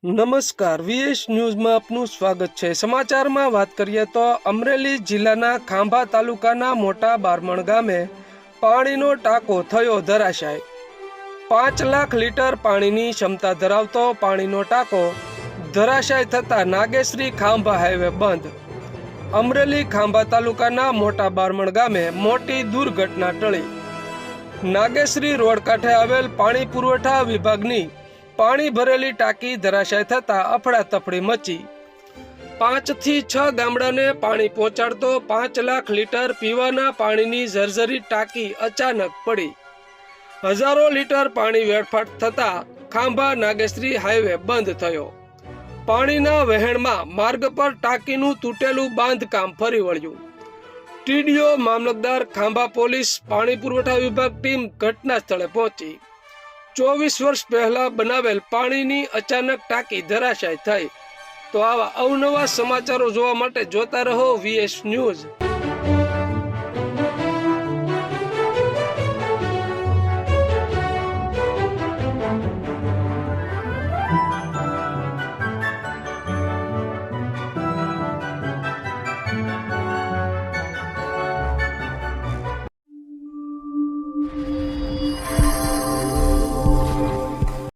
નમસ્કાર, વીએસ ન્યૂઝમાં આપનું સ્વાગત છે। સમાચારમાં વાત કરીએ તો અમરેલી જિલ્લાના ખાંભા તાલુકાના મોટા બારમણ ગામે પાણીનો ટાંકો થયો ધરાશાય। 5 લાખ લીટર પાણીની ક્ષમતા ધરાવતો પાણીનો ટાંકો ધરાશાય થતાં નાગેશ્રી ખાંભા હાઈવે બંધ। અમરેલી ખાંભા તાલુકાના મોટા બારમણ ગામે મોટી દુર્ઘટના ટળી। નાગેશ્રી રોડ કાંઠે આવેલ પાણી પુરવઠા વિભાગની પાણી ભરેલી ટાંકી ધરાશાય થતાં અફડાતફડી મચી। 5 થી 6 ગામડાને પાણી પહોંચાડતો 5 લાખ લીટર પીવાના પાણીની જર્જરી ટાંકી અચાનક પડી। હજારો લીટર પાણી વેડફાટ થતાં ખાંભા નાગેશ્રી હાઈવે બંધ થયો। પાણીના વહેણમાં માર્ગ પર ટાંકીનું તૂટેલું બાંધકામ ફરી વળ્યું। ટીડીઓ, મામલતદાર, ખાંભા પોલીસ, પાણી પુરવઠા વિભાગ ટીમ ઘટના સ્થળે પહોંચી। 24 વર્ષ પહેલા બનાવેલ પાણીની અચાનક ટાંકી ધરાશાય થઈ। તો આવા અવનવા સમાચારો જોવા માટે જોતા રહો વીએસ ન્યૂઝ।